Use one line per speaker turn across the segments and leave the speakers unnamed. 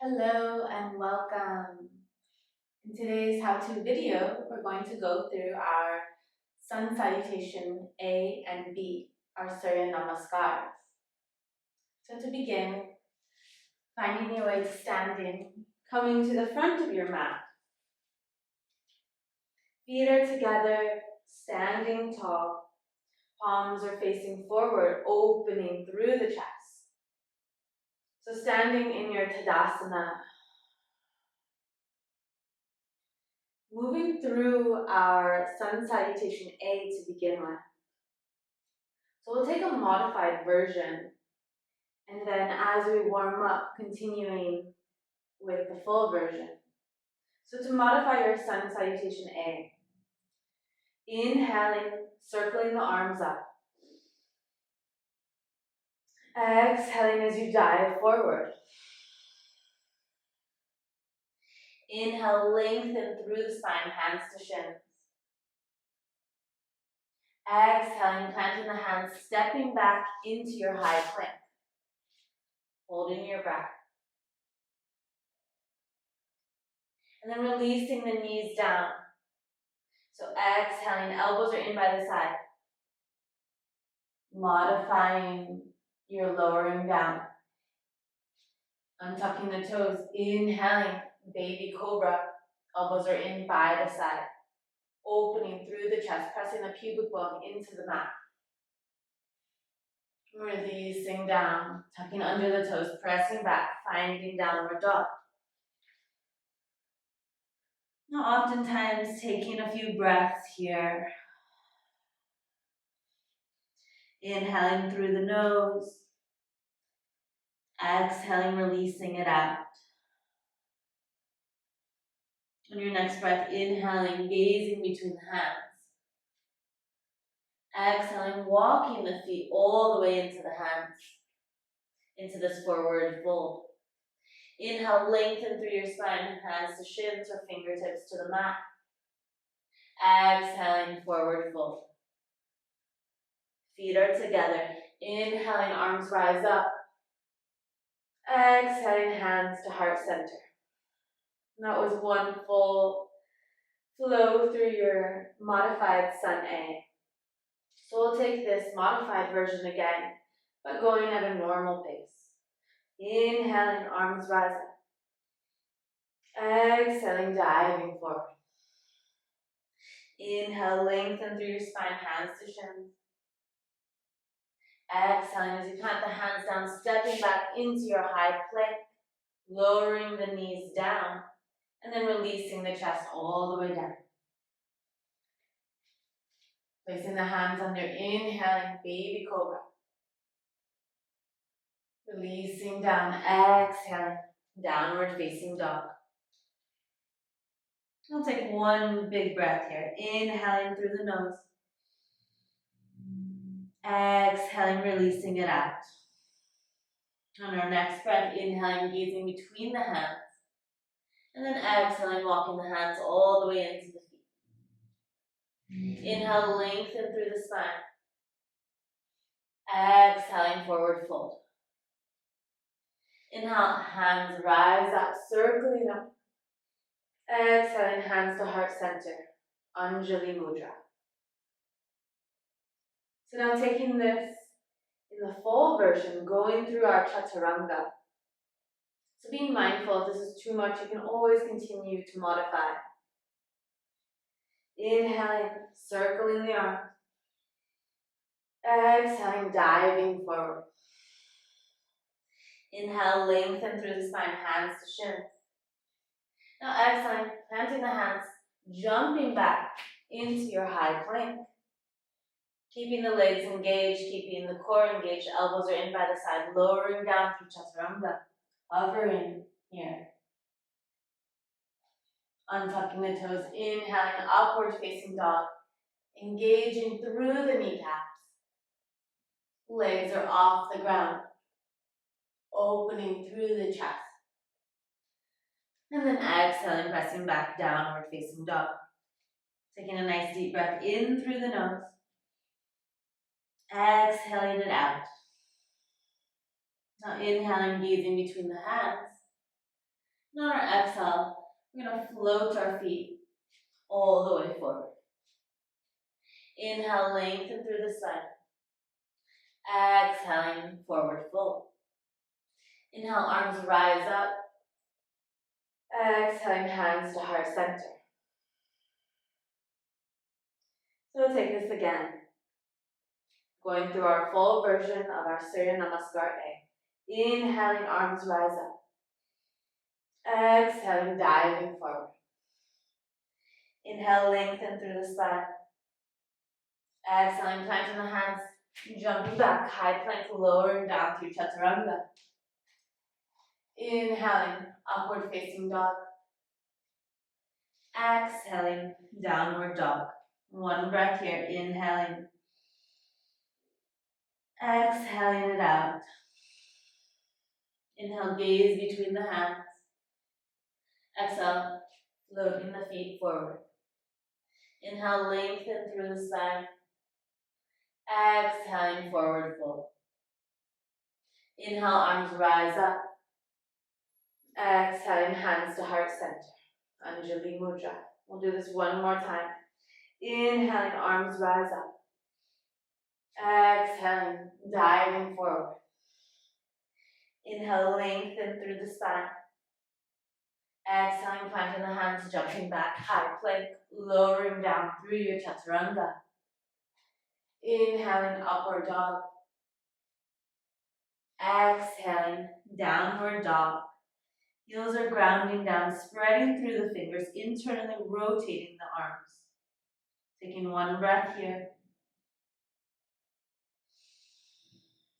Hello and welcome. In today's how-to video, we're going to go through our sun salutation A and B, our Surya Namaskars. So to begin, finding your way to standing, coming to the front of your mat. Feet are together, standing tall. Palms are facing forward, opening through the chest. So standing in your Tadasana, moving through our sun salutation A to begin with. So we'll take a modified version, and then as we warm up, continuing with the full version. So to modify your sun salutation A, inhaling, circling the arms up. Exhaling as you dive forward. Inhale, lengthen through the spine, hands to shins. Exhaling, planting the hands, stepping back into your high plank. Holding your breath. And then releasing the knees down. So exhaling, elbows are in by the side. Modifying your lowering down. Untucking the toes, inhaling, baby cobra. Elbows are in by the side. Opening through the chest, pressing the pubic bone into the mat. Releasing down, tucking under the toes, pressing back, finding downward dog. Now oftentimes taking a few breaths here. Inhaling through the nose. Exhaling, releasing it out. On your next breath, inhaling, gazing between the hands. Exhaling, walking the feet all the way into the hands, into this forward fold. Inhale, lengthen through your spine, hands to shins or fingertips to the mat. Exhaling, forward fold. Feet are together. Inhaling, arms rise up. Exhaling, hands to heart center. And that was one full flow through your modified Sun A. So we'll take this modified version again, but going at a normal pace. Inhaling, arms rise up. Exhaling, diving forward. Inhale, lengthen through your spine, hands to shins. Exhaling as you plant the hands down, stepping back into your high plank, lowering the knees down, and then releasing the chest all the way down. Placing the hands under, inhaling, baby cobra. Releasing down, exhaling, downward facing dog. We'll take one big breath here. Inhaling through the nose. Exhaling, releasing it out. On our next breath, inhaling, gazing between the hands. And then exhaling, walking the hands all the way into the feet. Inhale, lengthen through the spine. Exhaling, forward fold. Inhale, hands rise up, circling up. Exhaling, hands to heart center. Anjali Mudra. So now taking this in the full version, going through our Chaturanga. So being mindful, if this is too much, you can always continue to modify. Inhaling, circling the arms. Exhaling, diving forward. Inhale, lengthen through the spine, hands to shins. Now exhaling, planting the hands, jumping back into your high plank. Keeping the legs engaged, keeping the core engaged, elbows are in by the side, lowering down through Chaturanga, hovering here. Untucking the toes, inhaling, upward facing dog, engaging through the kneecaps. Legs are off the ground, opening through the chest. And then exhaling, pressing back, downward facing dog. Taking a nice deep breath in through the nose. Exhaling it out. Now inhaling, gazing between the hands. And on our exhale, we're going to float our feet all the way forward. Inhale, lengthen through the spine. Exhaling, forward fold. Inhale, arms rise up. Exhaling, hands to heart center. So we'll take this again. Going through our full version of our Surya Namaskar A. Inhaling, arms rise up. Exhaling, diving forward. Inhale, lengthen through the spine. Exhaling, planting the hands, jumping back, high plank, lowering down through chaturanga. Inhaling, upward facing dog. Exhaling, downward dog. One breath here, inhaling. Exhaling it out. Inhale, gaze between the hands. Exhale, floating the feet forward. Inhale, lengthen through the spine. Exhaling, forward fold. Inhale, arms rise up. Exhaling, hands to heart center. Anjali Mudra. We'll do this one more time. Inhaling, arms rise up. Exhaling, diving forward. Inhale, lengthen through the spine. Exhaling, planting the hands, jumping back, high plank, lowering down through your chaturanga. Inhaling, upward dog. Exhaling, downward dog. Heels are grounding down, spreading through the fingers, internally rotating the arms. Taking one breath here.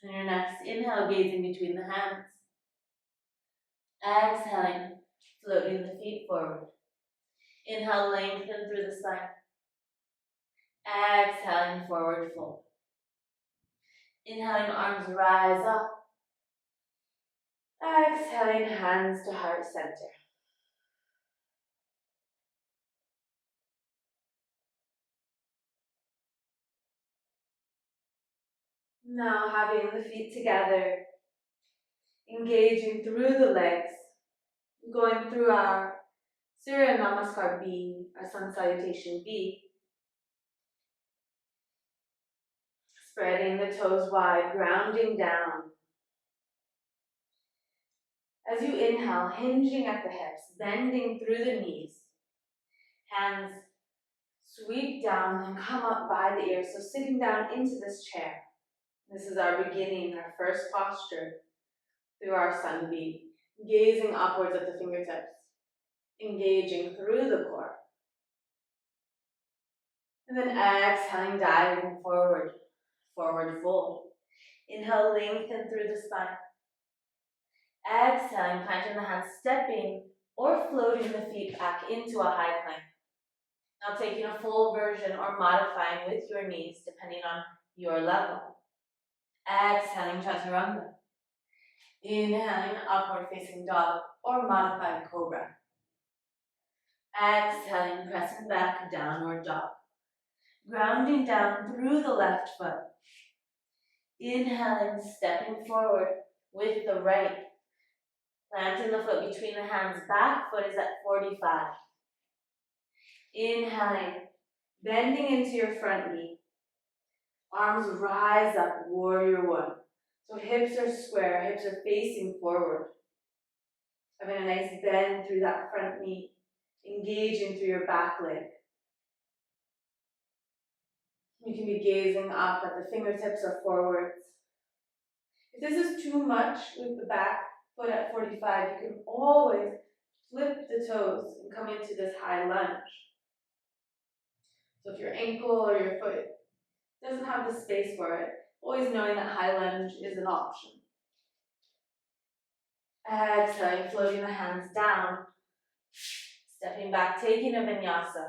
And your next inhale, gazing between the hands. Exhaling, floating the feet forward. Inhale, lengthen through the spine. Exhaling, forward fold. Inhaling, arms rise up. Exhaling, hands to heart center. Now having the feet together, engaging through the legs, going through our Surya Namaskar B, our Sun Salutation B. Spreading the toes wide, grounding down. As you inhale, hinging at the hips, bending through the knees. Hands sweep down and come up by the ears. So sitting down into this chair. This is our beginning, our first posture through our Sun B. Gazing upwards at the fingertips. Engaging through the core. And then exhaling, diving forward. Forward fold. Inhale, lengthen through the spine. Exhaling, planting the hands, stepping or floating the feet back into a high plank. Now taking a full version or modifying with your knees depending on your level. Exhaling, chaturanga. Inhaling, upward facing dog or modified cobra. Exhaling, pressing back, downward dog. Grounding down through the left foot. Inhaling, stepping forward with the right. Planting the foot between the hands, back foot is at 45. Inhaling, bending into your front knee. Arms rise up, warrior one. So hips are square, hips are facing forward. Having a nice bend through that front knee, engaging through your back leg. You can be gazing up at the fingertips or forwards. If this is too much with the back foot at 45, you can always flip the toes and come into this high lunge. So if your ankle or your foot doesn't have the space for it, always knowing that high lunge is an option. Exhaling, floating the hands down, stepping back, taking a vinyasa.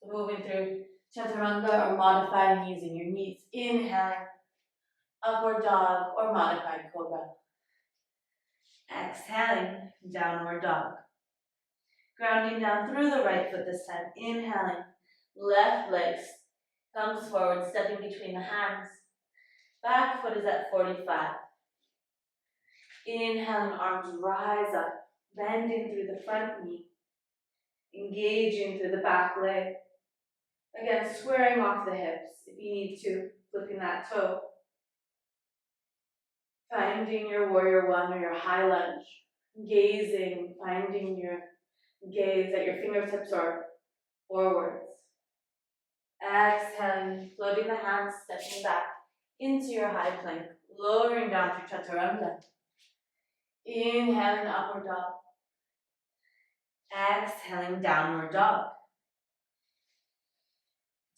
So moving through chaturanga or modifying using your knees. Inhaling, upward dog or modified cobra. Exhaling, downward dog. Grounding down through the right foot this time. Inhaling, left leg comes forward, stepping between the hands. Back foot is at 45. Inhaling, arms rise up, bending through the front knee, engaging through the back leg. Again, squaring off the hips if you need to, flipping that toe. Finding your warrior one or your high lunge. Gazing, finding your gaze at your fingertips or forwards. Exhaling, floating the hands, stepping back into your high plank, lowering down through chaturanga. Inhaling, upward dog. Exhaling, downward dog.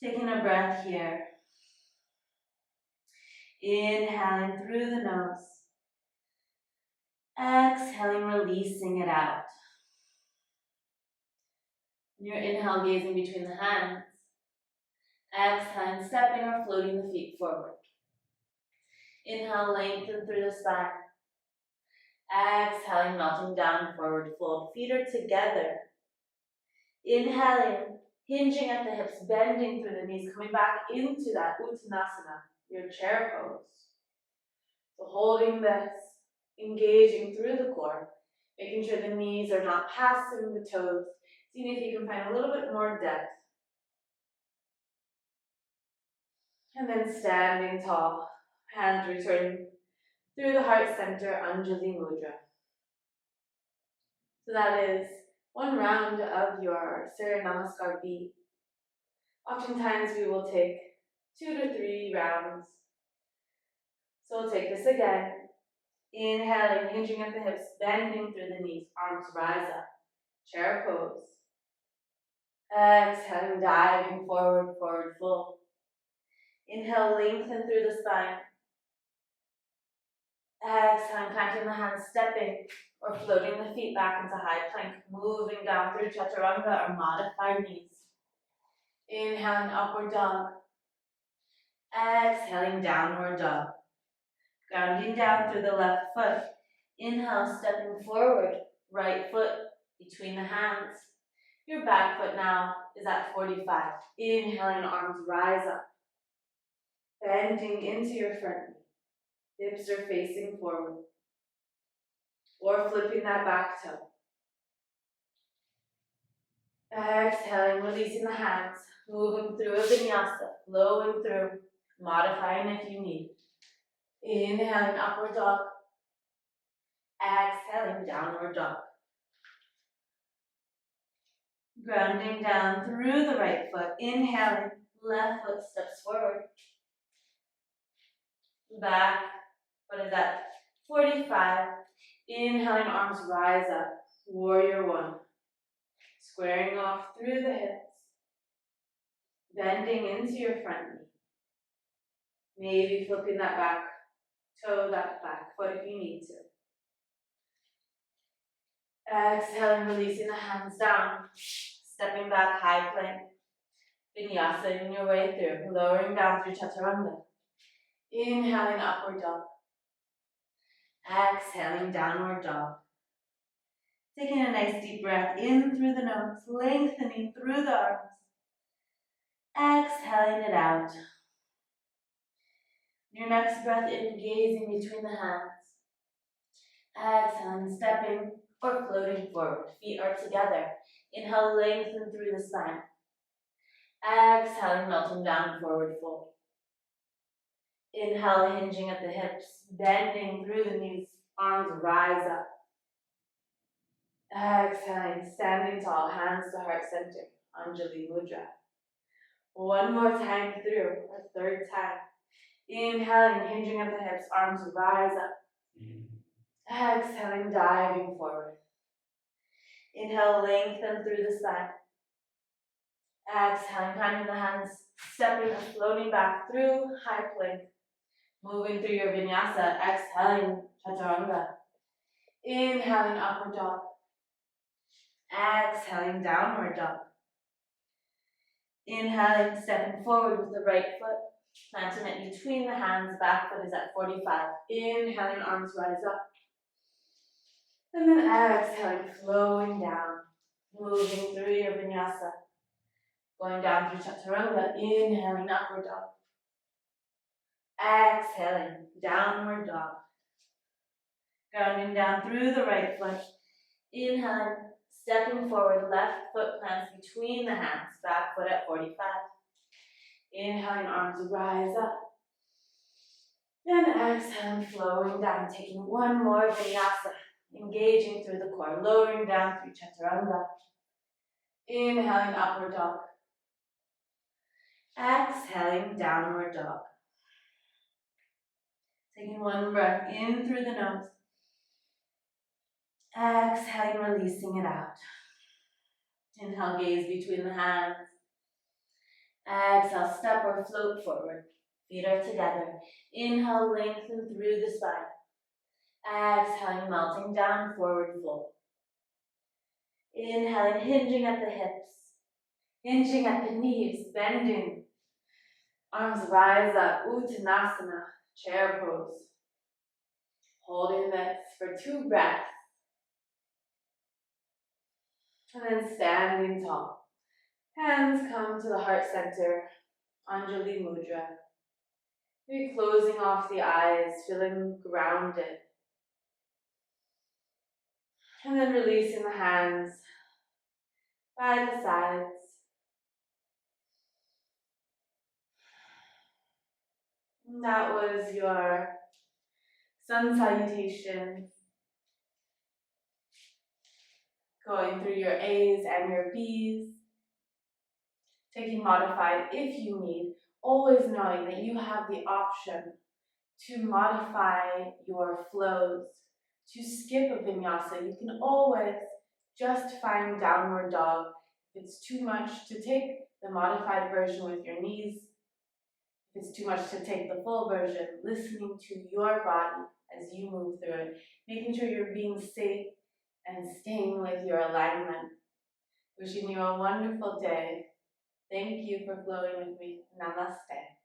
Taking a breath here. Inhaling through the nose. Exhaling, releasing it out. Your inhale, gazing between the hands. Exhaling, stepping or floating the feet forward. Inhale, lengthen through the spine. Exhaling, melting down, forward fold. Feet are together. Inhaling, hinging at the hips, bending through the knees, coming back into that Uttanasana, your chair pose. So holding this, engaging through the core, making sure the knees are not passing the toes, seeing if you can find a little bit more depth. And then standing tall, hands returning through the heart center, Anjali Mudra. So that is one round of your Surya Namaskar beat. Oftentimes we will take 2 to 3 rounds. So we'll take this again. Inhaling, hinging at the hips, bending through the knees, arms rise up, chair pose. Exhaling, diving forward, forward fold. Inhale, lengthen through the spine. Exhaling, planting the hands, stepping or floating the feet back into high plank, moving down through chaturanga or modified knees. Inhaling, upward dog. Exhaling, downward dog. Grounding down through the left foot. Inhale, stepping forward, right foot between the hands. Your back foot now is at 45. Inhaling, arms rise up. Bending into your front knee. Hips are facing forward. Or flipping that back toe. Exhaling, releasing the hands. Moving through a vinyasa. Flowing through. Modifying if you need. Inhaling, upward dog. Exhaling, downward dog. Grounding down through the right foot. Inhaling, left foot steps forward. Back, what is that? 45. Inhaling, arms rise up. Warrior one. Squaring off through the hips. Bending into your front knee. Maybe flipping that back toe, that back foot if you need to. Exhaling, releasing the hands down. Stepping back, high plank. Vinyasa your way through. Lowering down through chaturanga. Inhaling, upward dog. Exhaling, downward dog. Taking a nice deep breath in through the nose, lengthening through the arms. Exhaling it out. Your next breath in, gazing between the hands. Exhaling, stepping or floating forward. Feet are together. Inhale, lengthen through the spine. Exhaling, melting down, forward fold. Inhale, hinging at the hips, bending through the knees, arms rise up. Exhaling, standing tall, hands to heart center, Anjali Mudra. One more time through, or third time. Inhaling, hinging at the hips, arms rise up. Exhaling, diving forward. Inhale, lengthen through the spine. Exhaling, planting the hands, stepping and floating back through high plank. Moving through your vinyasa, exhaling, chaturanga. Inhaling, upward dog. Exhaling, downward dog. Inhaling, stepping forward with the right foot. Planting it between the hands, back foot is at 45. Inhaling, arms rise up. And then exhaling, flowing down. Moving through your vinyasa. Going down through chaturanga. Inhaling, upward dog. Exhaling, downward dog. Grounding down through the right foot. Inhaling, stepping forward, left foot plants between the hands, back foot at 45. Inhaling, arms rise up. And exhaling, flowing down, taking one more vinyasa, engaging through the core, lowering down through chaturanga. Inhaling, upward dog. Exhaling, downward dog. Taking one breath in through the nose. Exhaling, releasing it out. Inhale, gaze between the hands. Exhale, step or float forward. Feet are together. Inhale, lengthen through the spine. Exhaling, melting down, forward fold. Inhaling, hinging at the hips. Hinging at the knees, bending. Arms rise up, Uttanasana, chair pose. Holding this for 2 breaths. And then standing tall. Hands come to the heart center, Anjali Mudra. Maybe closing off the eyes, feeling grounded. And then releasing the hands by the sides. And that was your sun salutation. Going through your A's and your B's. Taking modified if you need. Always knowing that you have the option to modify your flows, to skip a vinyasa. You can always just find downward dog. If it's too much to take the modified version with your knees, if it's too much to take the full version, listening to your body as you move through it, making sure you're being safe and staying with your alignment. Wishing you a wonderful day. Thank you for flowing with me. Namaste.